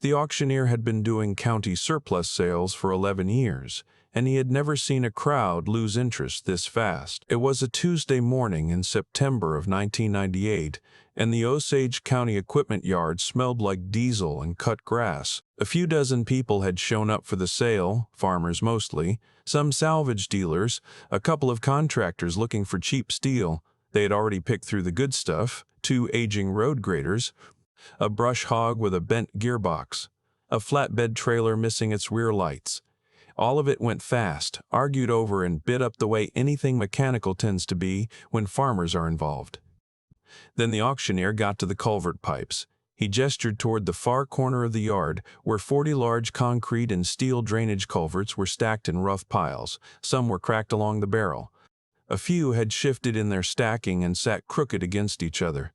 The auctioneer had been doing county surplus sales for 11 years, and he had never seen a crowd lose interest this fast. It was a Tuesday morning in September of 1998, and the Osage County Equipment Yard smelled like diesel and cut grass. A few dozen people had shown up for the sale, farmers mostly, some salvage dealers, a couple of contractors looking for cheap steel. They had already picked through the good stuff, 2 aging road graders, a brush hog with a bent gearbox, a flatbed trailer missing its rear lights. All of it went fast, argued over and bid up the way anything mechanical tends to be when farmers are involved. Then the auctioneer got to the culvert pipes. He gestured toward the far corner of the yard, where 40 large concrete and steel drainage culverts were stacked in rough piles. Some were cracked along the barrel. A few had shifted in their stacking and sat crooked against each other.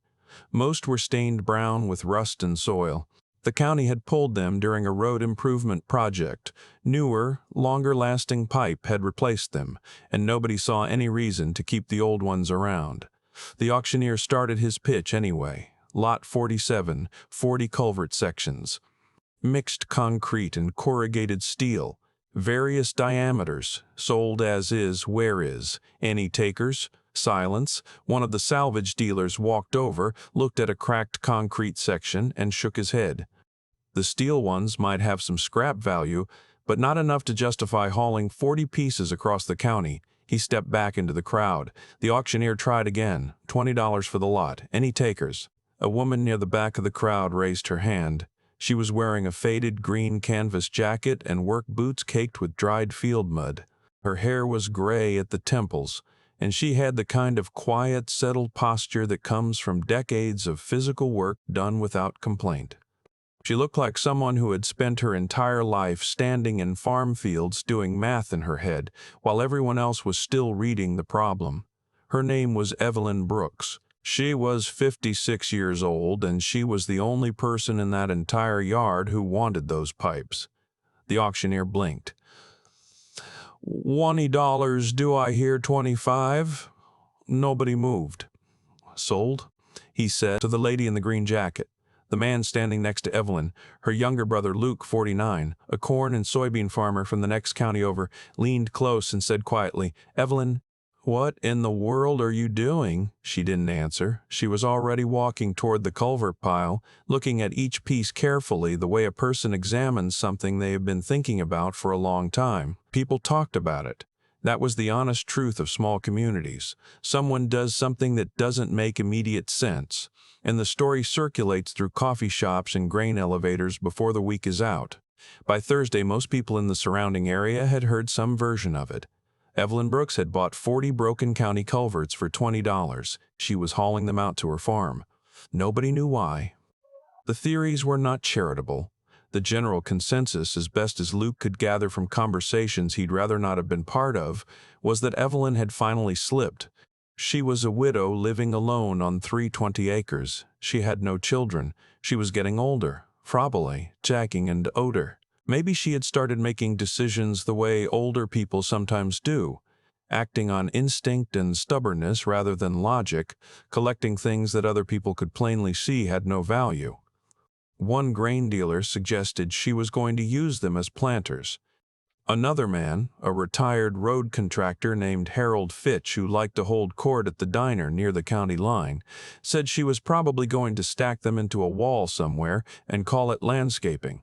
Most were stained brown with rust and soil. The county had pulled them during a road improvement project. Newer, longer-lasting pipe had replaced them, and nobody saw any reason to keep the old ones around. The auctioneer started his pitch anyway. Lot 47, 40 culvert sections. Mixed concrete and corrugated steel. Various diameters. Sold as is, where is. Any takers? Silence. One of the salvage dealers walked over, looked at a cracked concrete section, and shook his head. The steel ones might have some scrap value, but not enough to justify hauling 40 pieces across the county. He stepped back into the crowd. The auctioneer tried again. $20 for the lot. Any takers? A woman near the back of the crowd raised her hand. She was wearing a faded green canvas jacket and work boots caked with dried field mud. Her hair was gray at the temples, and she had the kind of quiet, settled posture that comes from decades of physical work done without complaint. She looked like someone who had spent her entire life standing in farm fields doing math in her head, while everyone else was still reading the problem. Her name was Evelyn Brooks. She was 56 years old, and she was the only person in that entire yard who wanted those pipes. The auctioneer blinked. $20, do I hear 25? Nobody moved. Sold, he said to the lady in the green jacket. The man standing next to Evelyn, her younger brother Luke, 49, a corn and soybean farmer from the next county over, leaned close and said quietly, "Evelyn, what in the world are you doing?" She didn't answer. She was already walking toward the culvert pile, looking at each piece carefully, the way a person examines something they have been thinking about for a long time. People talked about it. That was the honest truth of small communities. Someone does something that doesn't make immediate sense, and the story circulates through coffee shops and grain elevators before the week is out. By Thursday, most people in the surrounding area had heard some version of it. Evelyn Brooks had bought 40 broken county culverts for $20. She was hauling them out to her farm. Nobody knew why. The theories were not charitable. The general consensus, as best as Luke could gather from conversations he'd rather not have been part of, was that Evelyn had finally slipped. She was a widow living alone on 320 acres. She had no children. She was getting older, probably, jagging and odor. Maybe she had started making decisions the way older people sometimes do, acting on instinct and stubbornness rather than logic, collecting things that other people could plainly see had no value. One grain dealer suggested she was going to use them as planters. Another man, a retired road contractor named Harold Fitch, who liked to hold court at the diner near the county line, said she was probably going to stack them into a wall somewhere and call it landscaping.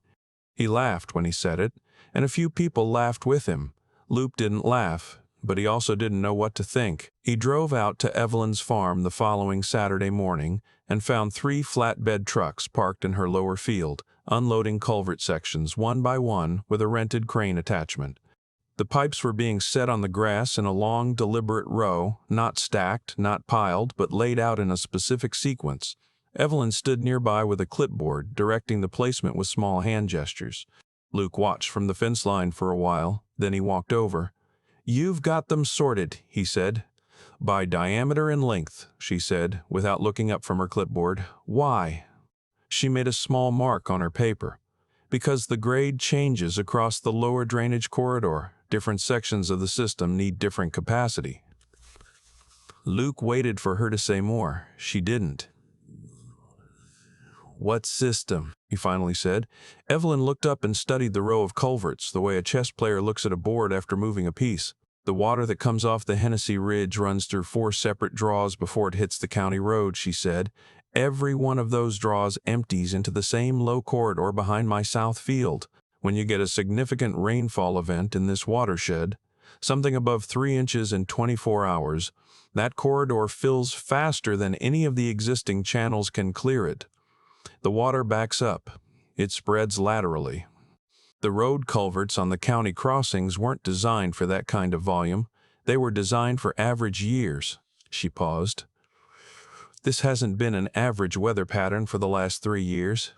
He laughed when he said it, and a few people laughed with him. Luke didn't laugh, but he also didn't know what to think. He drove out to Evelyn's farm the following Saturday morning and found 3 flatbed trucks parked in her lower field, unloading culvert sections one by one with a rented crane attachment. The pipes were being set on the grass in a long, deliberate row, not stacked, not piled, but laid out in a specific sequence. Evelyn stood nearby with a clipboard, directing the placement with small hand gestures. Luke watched from the fence line for a while, then he walked over. "You've got them sorted," he said. "By diameter and length," she said, without looking up from her clipboard. "Why?" She made a small mark on her paper. "Because the grade changes across the lower drainage corridor. Different sections of the system need different capacity." Luke waited for her to say more. She didn't. "What system?" he finally said. Evelyn looked up and studied the row of culverts, the way a chess player looks at a board after moving a piece. "The water that comes off the Hennessy Ridge runs through 4 separate draws before it hits the county road," she said. "Every one of those draws empties into the same low corridor behind my south field. When you get a significant rainfall event in this watershed, something above 3 inches in 24 hours, that corridor fills faster than any of the existing channels can clear it. The water backs up. It spreads laterally. The road culverts on the county crossings weren't designed for that kind of volume. They were designed for average years." She paused. "This hasn't been an average weather pattern for the last 3 years."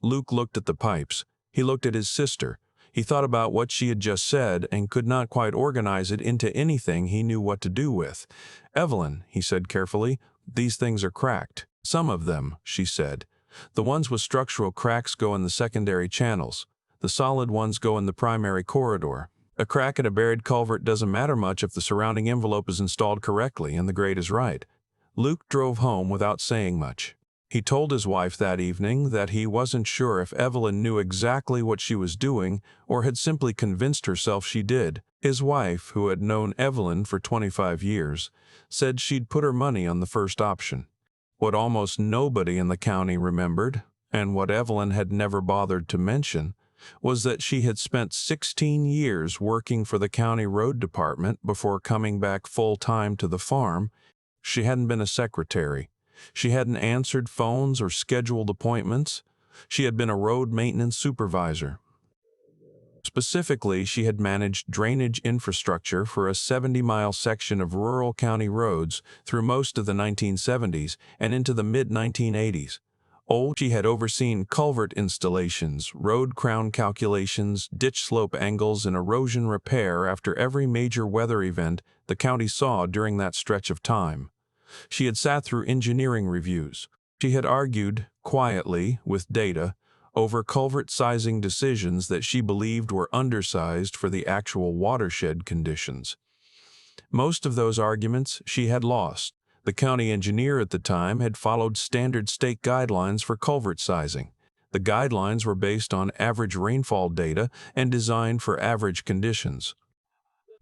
Luke looked at the pipes. He looked at his sister. He thought about what she had just said and could not quite organize it into anything he knew what to do with. "Evelyn," he said carefully, "these things are cracked." "Some of them," she said. "The ones with structural cracks go in the secondary channels. The solid ones go in the primary corridor. A crack in a buried culvert doesn't matter much if the surrounding envelope is installed correctly and the grade is right." Luke drove home without saying much. He told his wife that evening that he wasn't sure if Evelyn knew exactly what she was doing or had simply convinced herself she did. His wife, who had known Evelyn for 25 years, said she'd put her money on the first option. What almost nobody in the county remembered, and what Evelyn had never bothered to mention, was that she had spent 16 years working for the county road department before coming back full-time to the farm. She hadn't been a secretary. She hadn't answered phones or scheduled appointments. She had been a road maintenance supervisor. Specifically, she had managed drainage infrastructure for a 70-mile section of rural county roads through most of the 1970s and into the mid-1980s. She had overseen culvert installations, road crown calculations, ditch slope angles, and erosion repair after every major weather event the county saw during that stretch of time. She had sat through engineering reviews. She had argued, quietly, with data, over culvert sizing decisions that she believed were undersized for the actual watershed conditions. Most of those arguments she had lost. The county engineer at the time had followed standard state guidelines for culvert sizing. The guidelines were based on average rainfall data and designed for average conditions.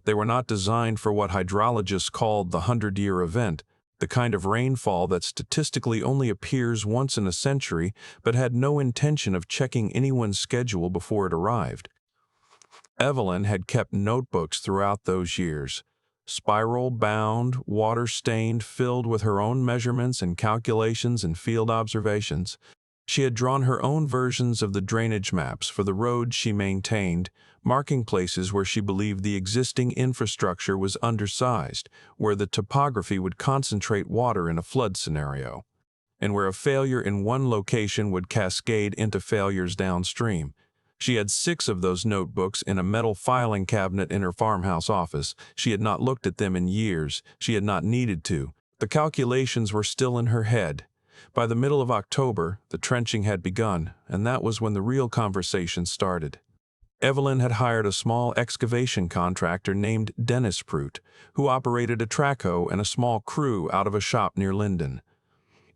They were not designed for what hydrologists called the 100-year event, the kind of rainfall that statistically only appears once in a century but had no intention of checking anyone's schedule before it arrived. Evelyn had kept notebooks throughout those years, spiral-bound, water-stained, filled with her own measurements and calculations and field observations. She had drawn her own versions of the drainage maps for the roads she maintained, marking places where she believed the existing infrastructure was undersized, where the topography would concentrate water in a flood scenario, and where a failure in one location would cascade into failures downstream. She had 6 of those notebooks in a metal filing cabinet in her farmhouse office. She had not looked at them in years. She had not needed to. The calculations were still in her head. By the middle of October, the trenching had begun, and that was when the real conversation started. Evelyn had hired a small excavation contractor named Dennis Prout, who operated a trackhoe and a small crew out of a shop near Linden.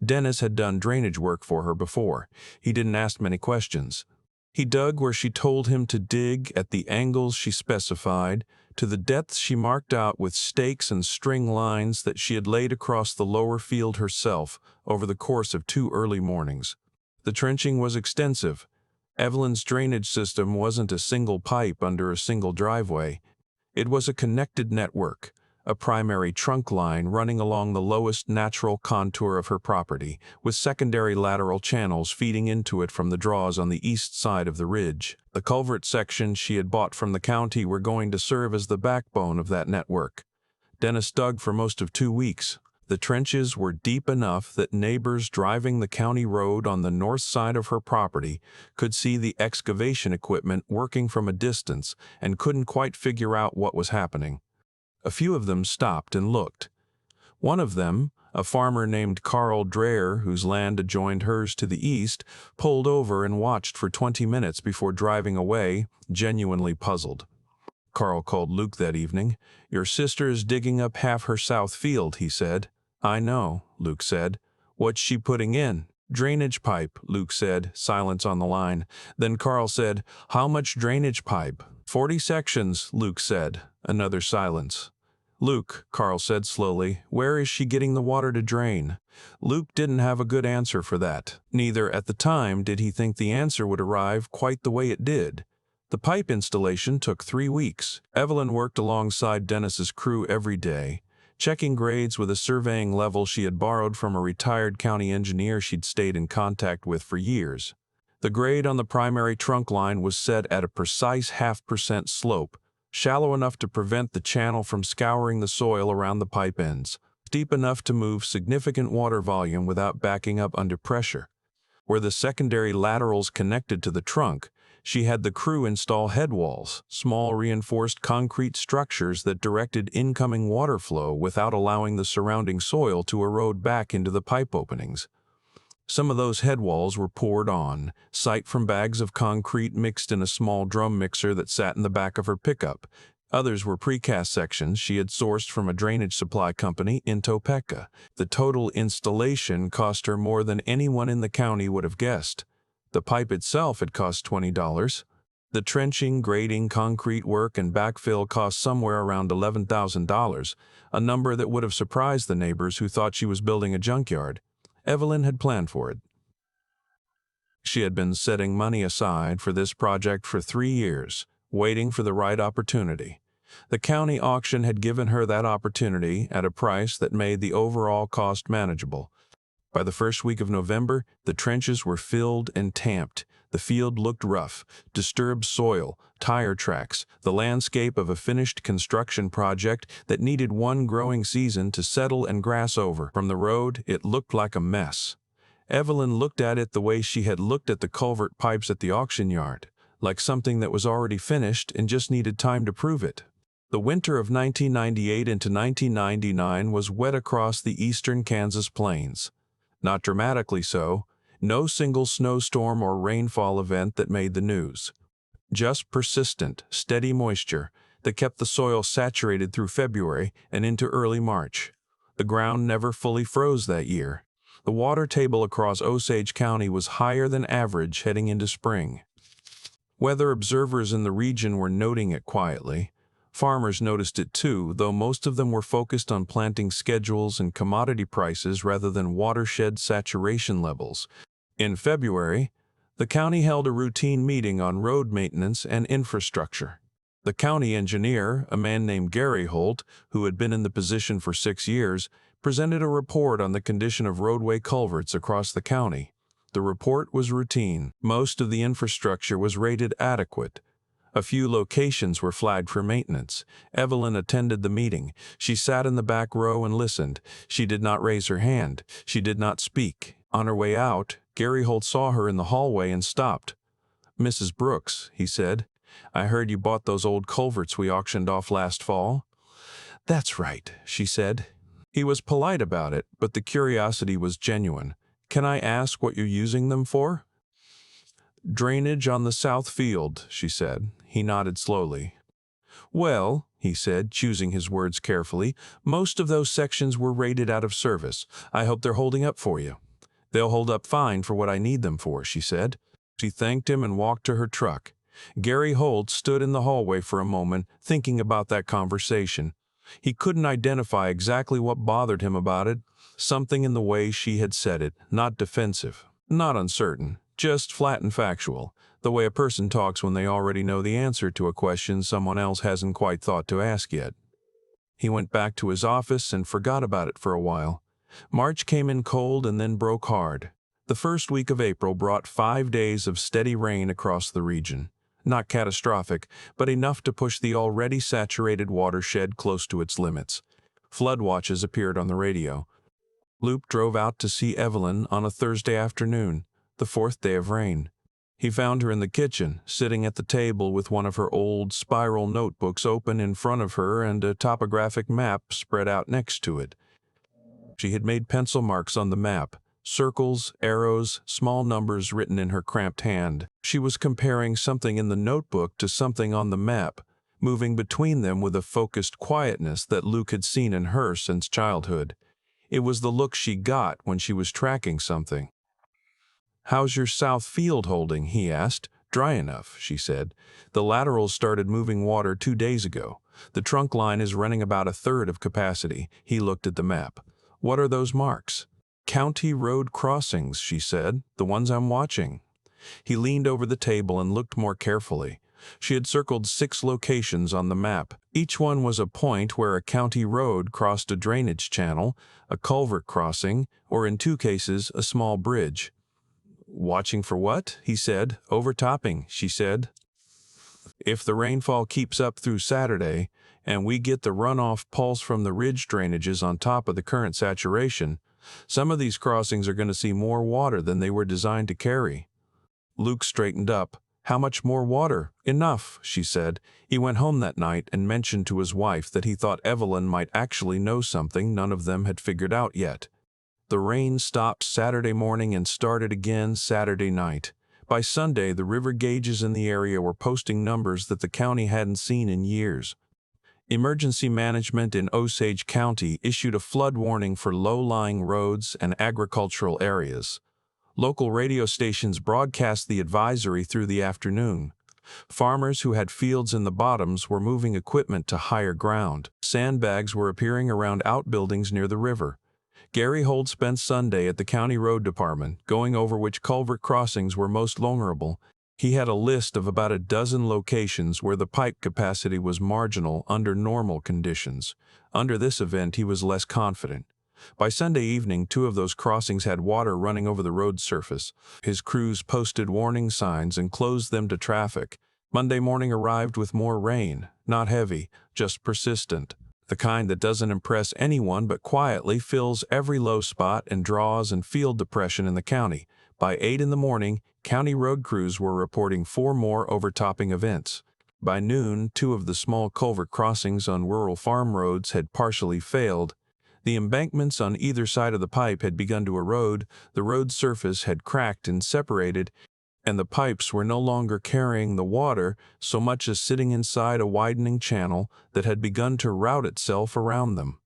Dennis had done drainage work for her before. He didn't ask many questions. He dug where she told him to dig, at the angles she specified, to the depths she marked out with stakes and string lines that she had laid across the lower field herself over the course of 2 early mornings. The trenching was extensive. Evelyn's drainage system wasn't a single pipe under a single driveway. It was a connected network, a primary trunk line running along the lowest natural contour of her property, with secondary lateral channels feeding into it from the draws on the east side of the ridge. The culvert sections she had bought from the county were going to serve as the backbone of that network. Dennis dug for most of 2 weeks. The trenches were deep enough that neighbors driving the county road on the north side of her property could see the excavation equipment working from a distance and couldn't quite figure out what was happening. A few of them stopped and looked. One of them, a farmer named Carl Dreher, whose land adjoined hers to the east, pulled over and watched for 20 minutes before driving away, genuinely puzzled. Carl called Luke that evening. "Your sister is digging up half her south field," he said. "I know," Luke said. "What's she putting in?" "Drainage pipe," Luke said, silence on the line. Then Carl said, "How much drainage pipe?" 40 sections, Luke said. Another silence. "Luke," Carl said slowly, "where is she getting the water to drain?" Luke didn't have a good answer for that. Neither at the time did he think the answer would arrive quite the way it did. The pipe installation took 3 weeks. Evelyn worked alongside Dennis's crew every day, checking grades with a surveying level she had borrowed from a retired county engineer she'd stayed in contact with for years. The grade on the primary trunk line was set at a precise 0.5% slope, shallow enough to prevent the channel from scouring the soil around the pipe ends, deep enough to move significant water volume without backing up under pressure. Where the secondary laterals connected to the trunk, she had the crew install head walls, small reinforced concrete structures that directed incoming water flow without allowing the surrounding soil to erode back into the pipe openings. Some of those head walls were poured on, sight from bags of concrete mixed in a small drum mixer that sat in the back of her pickup. Others were precast sections she had sourced from a drainage supply company in Topeka. The total installation cost her more than anyone in the county would have guessed. The pipe itself had cost $20. The trenching, grading, concrete work, and backfill cost somewhere around $11,000, a number that would have surprised the neighbors who thought she was building a junkyard. Evelyn had planned for it. She had been setting money aside for this project for 3 years, waiting for the right opportunity. The county auction had given her that opportunity at a price that made the overall cost manageable. By the first week of November, the trenches were filled and tamped. The field looked rough, disturbed soil, tire tracks, the landscape of a finished construction project that needed one growing season to settle and grass over. From the road, it looked like a mess. Evelyn looked at it the way she had looked at the culvert pipes at the auction yard, like something that was already finished and just needed time to prove it. The winter of 1998 into 1999 was wet across the eastern Kansas plains. Not dramatically so, no single snowstorm or rainfall event that made the news. Just persistent, steady moisture that kept the soil saturated through February and into early March. The ground never fully froze that year. The water table across Osage County was higher than average heading into spring. Weather observers in the region were noting it quietly. Farmers noticed it too, though most of them were focused on planting schedules and commodity prices rather than watershed saturation levels. In February, the county held a routine meeting on road maintenance and infrastructure. The county engineer, a man named Gary Holt, who had been in the position for 6 years, presented a report on the condition of roadway culverts across the county. The report was routine. Most of the infrastructure was rated adequate. A few locations were flagged for maintenance. Evelyn attended the meeting. She sat in the back row and listened. She did not raise her hand. She did not speak. On her way out, Gary Holt saw her in the hallway and stopped. "Mrs. Brooks," he said, "I heard you bought those old culverts we auctioned off last fall." "That's right," she said. He was polite about it, but the curiosity was genuine. "Can I ask what you're using them for?" "Drainage on the south field," she said. He nodded slowly. "Well," he said, choosing his words carefully, "most of those sections were rated out of service. I hope they're holding up for you." "They'll hold up fine for what I need them for," she said. She thanked him and walked to her truck. Gary Holt stood in the hallway for a moment, thinking about that conversation. He couldn't identify exactly what bothered him about it. Something in the way she had said it, not defensive, not uncertain, just flat and factual, the way a person talks when they already know the answer to a question someone else hasn't quite thought to ask yet. He went back to his office and forgot about it for a while. March came in cold and then broke hard. The first week of April brought 5 days of steady rain across the region. Not catastrophic, but enough to push the already saturated watershed close to its limits. Flood watches appeared on the radio. Luke drove out to see Evelyn on a Thursday afternoon, the 4th day of rain. He found her in the kitchen, sitting at the table with one of her old spiral notebooks open in front of her and a topographic map spread out next to it. She had made pencil marks on the map, circles, arrows, small numbers written in her cramped hand. She was comparing something in the notebook to something on the map, moving between them with a focused quietness that Luke had seen in her since childhood. It was the look she got when she was tracking something. "How's your south field holding?" he asked. "Dry enough," she said. "The laterals started moving water 2 days ago. The trunk line is running about a third of capacity." He looked at the map. "What are those marks?" "County road crossings," she said. "The ones I'm watching." He leaned over the table and looked more carefully. She had circled 6 locations on the map. Each one was a point where a county road crossed a drainage channel, a culvert crossing, or in 2 cases, a small bridge. "Watching for what?" he said. "Overtopping," she said. "If the rainfall keeps up through Saturday, and we get the runoff pulse from the ridge drainages on top of the current saturation, some of these crossings are going to see more water than they were designed to carry." Luke straightened up. "How much more water?" "Enough," she said. He went home that night and mentioned to his wife that he thought Evelyn might actually know something none of them had figured out yet. The rain stopped Saturday morning and started again Saturday night. By Sunday, the river gauges in the area were posting numbers that the county hadn't seen in years. Emergency management in Osage County issued a flood warning for low-lying roads and agricultural areas. Local radio stations broadcast the advisory through the afternoon. Farmers who had fields in the bottoms were moving equipment to higher ground. Sandbags were appearing around outbuildings near the river. Gary Holt spent Sunday at the county road department, going over which culvert crossings were most vulnerable. He had a list of about a dozen locations where the pipe capacity was marginal under normal conditions. Under this event, he was less confident. By Sunday evening, 2 of those crossings had water running over the road surface. His crews posted warning signs and closed them to traffic. Monday morning arrived with more rain, not heavy, just persistent. The kind that doesn't impress anyone but quietly fills every low spot and draws and field depression in the county. By 8 in the morning, county road crews were reporting 4 more overtopping events. By noon, 2 of the small culvert crossings on rural farm roads had partially failed. The embankments on either side of the pipe had begun to erode, the road surface had cracked and separated, and the pipes were no longer carrying the water so much as sitting inside a widening channel that had begun to route itself around them.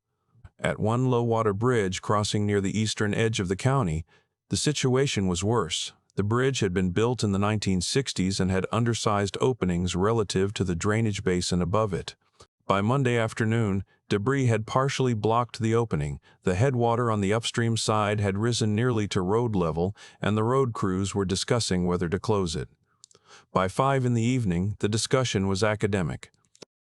At one low-water bridge crossing near the eastern edge of the county, the situation was worse. The bridge had been built in the 1960s and had undersized openings relative to the drainage basin above it. By Monday afternoon, debris had partially blocked the opening, the headwater on the upstream side had risen nearly to road level, and the road crews were discussing whether to close it. By 5 in the evening, the discussion was academic.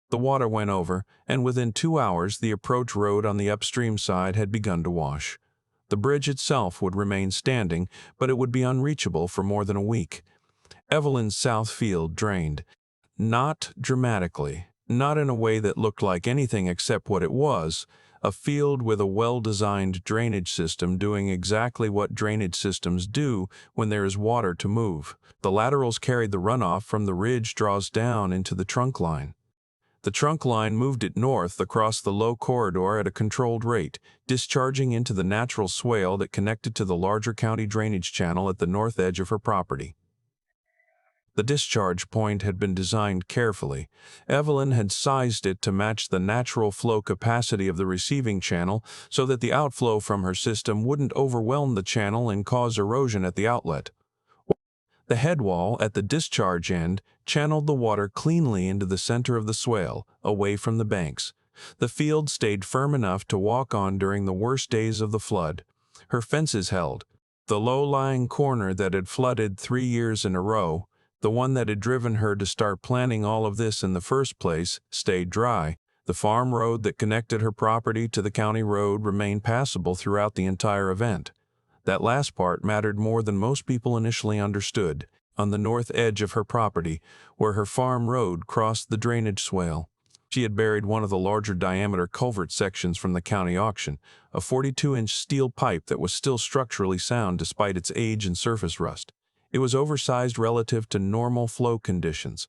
The water went over, and within 2 hours the approach road on the upstream side had begun to wash. The bridge itself would remain standing, but it would be unreachable for more than a week. Evelyn's south field drained. Not dramatically. Not in a way that looked like anything except what it was, a field with a well-designed drainage system doing exactly what drainage systems do when there is water to move. The laterals carried the runoff from the ridge draws down into the trunk line. The trunk line moved it north across the low corridor at a controlled rate, discharging into the natural swale that connected to the larger county drainage channel at the north edge of her property. The discharge point had been designed carefully. Evelyn had sized it to match the natural flow capacity of the receiving channel so that the outflow from her system wouldn't overwhelm the channel and cause erosion at the outlet. The head wall at the discharge end channeled the water cleanly into the center of the swale, away from the banks. The field stayed firm enough to walk on during the worst days of the flood. Her fences held. The low-lying corner that had flooded 3 years in a row, the one that had driven her to start planning all of this in the first place, stayed dry. The farm road that connected her property to the county road remained passable throughout the entire event. That last part mattered more than most people initially understood. On the north edge of her property, where her farm road crossed the drainage swale, she had buried one of the larger diameter culvert sections from the county auction, a 42-inch steel pipe that was still structurally sound despite its age and surface rust. It was oversized relative to normal flow conditions.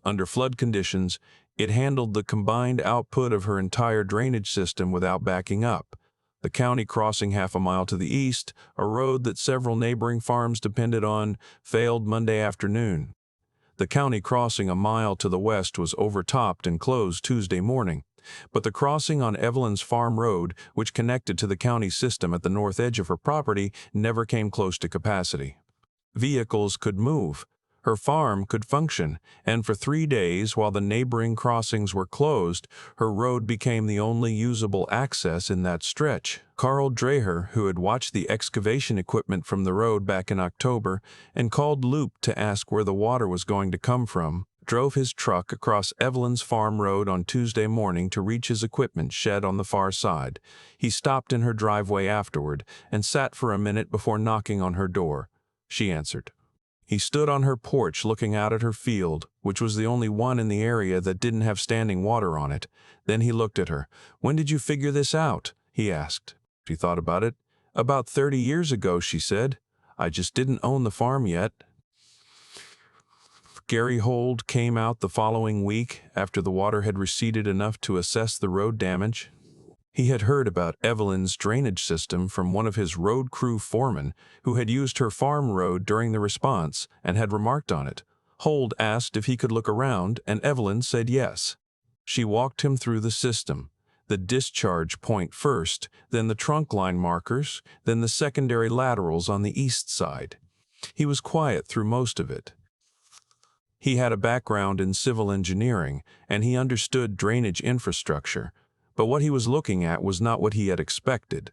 Under flood conditions, it handled the combined output of her entire drainage system without backing up. The county crossing half a mile to the east, a road that several neighboring farms depended on, failed Monday afternoon. The county crossing a mile to the west was overtopped and closed Tuesday morning, but the crossing on Evelyn's farm road, which connected to the county system at the north edge of her property, never came close to capacity. Vehicles could move. Her farm could function, and for 3 days, while the neighboring crossings were closed, her road became the only usable access in that stretch. Carl Dreher, who had watched the excavation equipment from the road back in October and called Loop to ask where the water was going to come from, drove his truck across Evelyn's farm road on Tuesday morning to reach his equipment shed on the far side. He stopped in her driveway afterward and sat for a minute before knocking on her door. She answered. He stood on her porch looking out at her field, which was the only one in the area that didn't have standing water on it. Then he looked at her. "When did you figure this out?" he asked. She thought about it. "About 30 years ago," she said. "I just didn't own the farm yet." Gary Hold came out the following week after the water had receded enough to assess the road damage. He had heard about Evelyn's drainage system from one of his road crew foremen who had used her farm road during the response and had remarked on it. Hold asked if he could look around, and Evelyn said yes. She walked him through the system, the discharge point first, then the trunk line markers, then the secondary laterals on the east side. He was quiet through most of it. He had a background in civil engineering, and he understood drainage infrastructure. But what he was looking at was not what he had expected.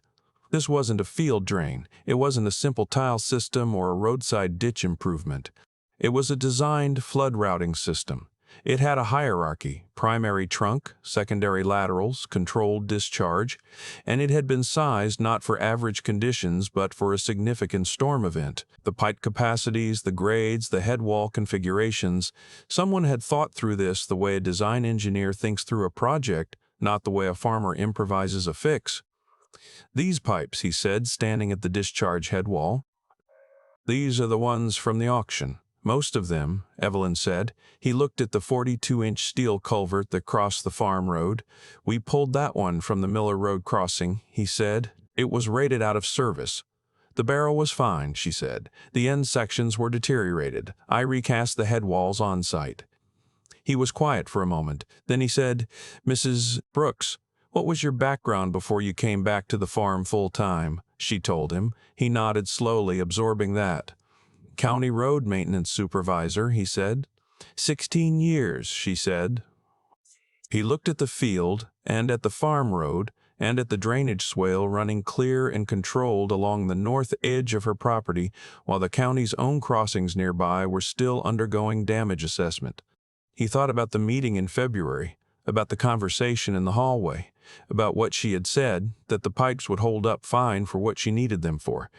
This wasn't a field drain. It wasn't a simple tile system or a roadside ditch improvement. It was a designed flood routing system. It had a hierarchy: primary trunk, secondary laterals, controlled discharge, and it had been sized not for average conditions but for a significant storm event. The pipe capacities, the grades, the head wall configurations. Someone had thought through this the way a design engineer thinks through a project, not the way a farmer improvises a fix. "These pipes," he said, standing at the discharge head wall. "These are the ones from the auction. Most of them," Evelyn said. He looked at the 42-inch steel culvert that crossed the farm road. "We pulled that one from the Miller Road crossing," he said. "It was rated out of service." "The barrel was fine," she said. "The end sections were deteriorated. I recast the head walls on site." He was quiet for a moment. Then he said, "Mrs. Brooks, what was your background before you came back to the farm full-time?" She told him. He nodded slowly, absorbing that. "County road maintenance supervisor," he said. 16 years, she said. He looked at the field, and at the farm road, and at the drainage swale running clear and controlled along the north edge of her property, while the county's own crossings nearby were still undergoing damage assessment. He thought about the meeting in February, about the conversation in the hallway, about what she had said, that the pipes would hold up fine for what she needed them for.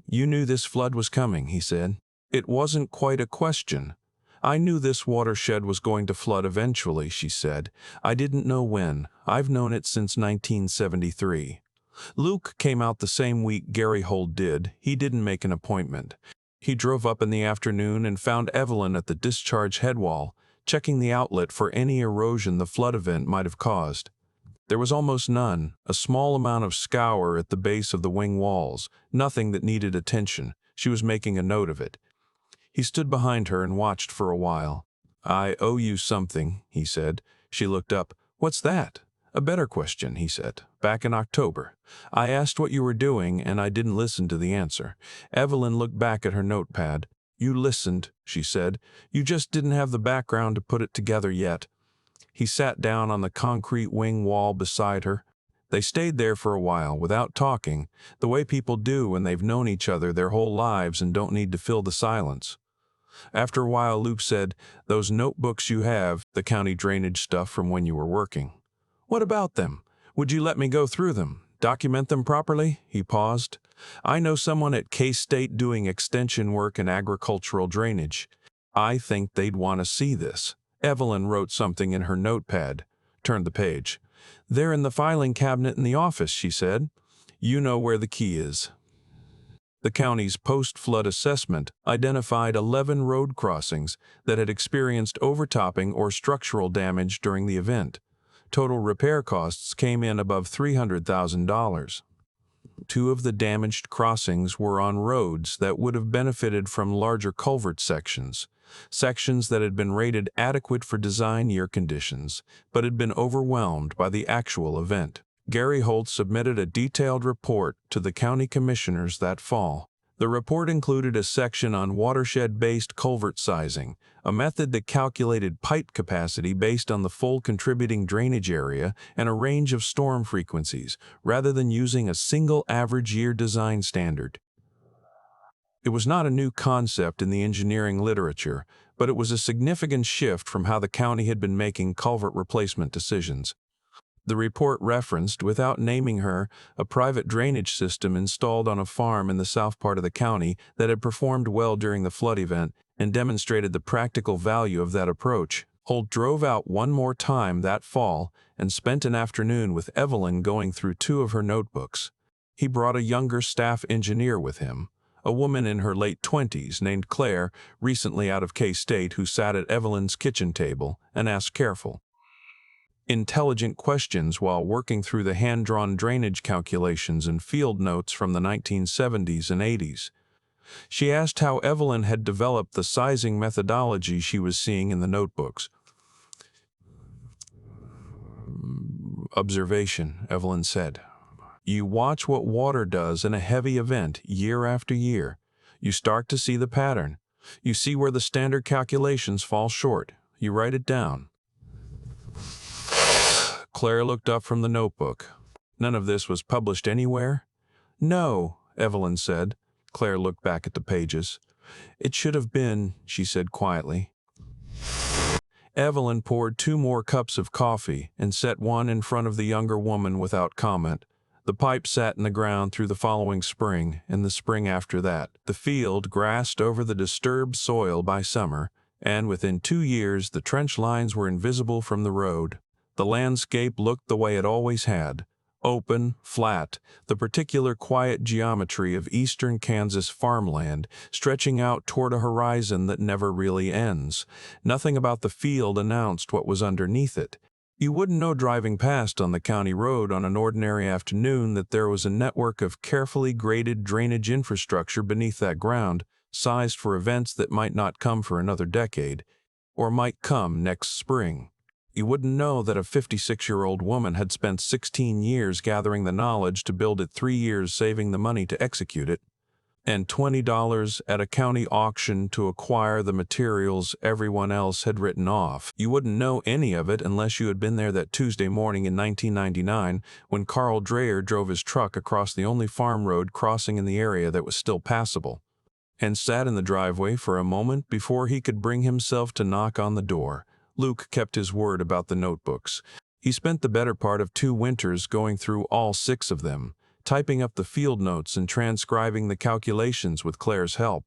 "You knew this flood was coming," he said. "It wasn't quite a question." "I knew this watershed was going to flood eventually," she said. "I didn't know when. I've known it since 1973. Luke came out the same week Gary Hold did. He didn't make an appointment. He drove up in the afternoon and found Evelyn at the discharge head wall, checking the outlet for any erosion the flood event might have caused. There was almost none, a small amount of scour at the base of the wing walls, nothing that needed attention. She was making a note of it. He stood behind her and watched for a while. "I owe you something," he said. She looked up. "What's that?" "A better question," he said. "Back in October. I asked what you were doing, and I didn't listen to the answer." Evelyn looked back at her notepad. "You listened," she said. "You just didn't have the background to put it together yet." He sat down on the concrete wing wall beside her. They stayed there for a while, without talking, the way people do when they've known each other their whole lives and don't need to fill the silence. After a while, Luke said, "Those notebooks you have, the county drainage stuff from when you were working. What about them? Would you let me go through them? Document them properly?" He paused. "I know someone at K-State doing extension work in agricultural drainage. I think they'd want to see this." Evelyn wrote something in her notepad, turned the page. "They're in the filing cabinet in the office," she said. "You know where the key is." The county's post-flood assessment identified 11 road crossings that had experienced overtopping or structural damage during the event. Total repair costs came in above $300,000. 2 of the damaged crossings were on roads that would have benefited from larger culvert sections that had been rated adequate for design year conditions, but had been overwhelmed by the actual event. Gary Holt submitted a detailed report to the county commissioners that fall. The report included a section on watershed-based culvert sizing, a method that calculated pipe capacity based on the full contributing drainage area and a range of storm frequencies, rather than using a single average year design standard. It was not a new concept in the engineering literature, but it was a significant shift from how the county had been making culvert replacement decisions. The report referenced, without naming her, a private drainage system installed on a farm in the south part of the county that had performed well during the flood event and demonstrated the practical value of that approach. Holt drove out one more time that fall and spent an afternoon with Evelyn going through 2 of her notebooks. He brought a younger staff engineer with him, a woman in her late 20s named Claire, recently out of K-State, who sat at Evelyn's kitchen table and asked careful, intelligent questions while working through the hand-drawn drainage calculations and field notes from the 1970s and 80s. She asked how Evelyn had developed the sizing methodology she was seeing in the notebooks. Observation, Evelyn said. You watch what water does in a heavy event year after year. You start to see the pattern. You see where the standard calculations fall short. You write it down. Claire looked up from the notebook. None of this was published anywhere? No, Evelyn said. Claire looked back at the pages. It should have been, she said quietly. Evelyn poured 2 more cups of coffee and set one in front of the younger woman without comment. The pipe sat in the ground through the following spring and the spring after that. The field grassed over the disturbed soil by summer, and within 2 years the trench lines were invisible from the road. The landscape looked the way it always had, open, flat, the particular quiet geometry of eastern Kansas farmland stretching out toward a horizon that never really ends. Nothing about the field announced what was underneath it. You wouldn't know driving past on the county road on an ordinary afternoon that there was a network of carefully graded drainage infrastructure beneath that ground, sized for events that might not come for another decade, or might come next spring. You wouldn't know that a 56-year-old woman had spent 16 years gathering the knowledge to build it, 3 years saving the money to execute it, and $20 at a county auction to acquire the materials everyone else had written off. You wouldn't know any of it unless you had been there that Tuesday morning in 1999 when Carl Dreyer drove his truck across the only farm road crossing in the area that was still passable, and sat in the driveway for a moment before he could bring himself to knock on the door. Luke kept his word about the notebooks. He spent the better part of 2 winters going through all 6 of them, typing up the field notes and transcribing the calculations with Claire's help.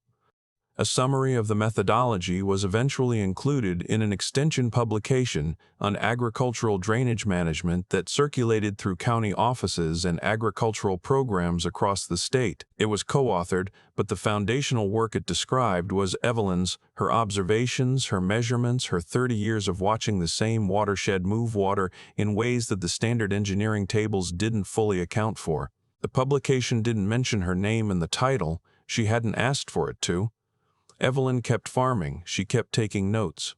A summary of the methodology was eventually included in an extension publication on agricultural drainage management that circulated through county offices and agricultural programs across the state. It was co-authored, but the foundational work it described was Evelyn's, her observations, her measurements, her 30 years of watching the same watershed move water in ways that the standard engineering tables didn't fully account for. The publication didn't mention her name in the title. She hadn't asked for it to. Evelyn kept farming. She kept taking notes.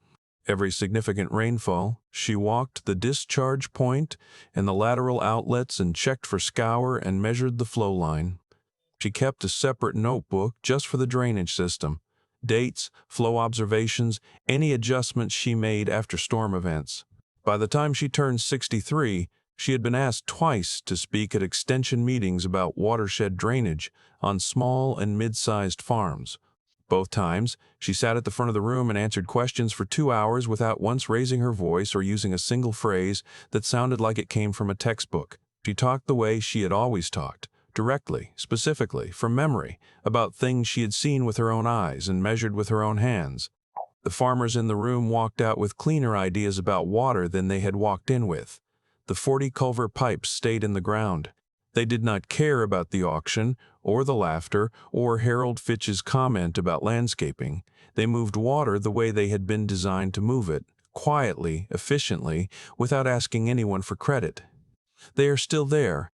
Every significant rainfall, she walked the discharge point and the lateral outlets and checked for scour and measured the flow line. She kept a separate notebook just for the drainage system, dates, flow observations, any adjustments she made after storm events. By the time she turned 63, she had been asked twice to speak at extension meetings about watershed drainage on small and mid-sized farms. Both times, she sat at the front of the room and answered questions for 2 hours without once raising her voice or using a single phrase that sounded like it came from a textbook. She talked the way she had always talked, directly, specifically, from memory, about things she had seen with her own eyes and measured with her own hands. The farmers in the room walked out with cleaner ideas about water than they had walked in with. The 40 culvert pipes stayed in the ground. They did not care about the auction, or the laughter, or Harold Fitch's comment about landscaping. They moved water the way they had been designed to move it, quietly, efficiently, without asking anyone for credit. They are still there,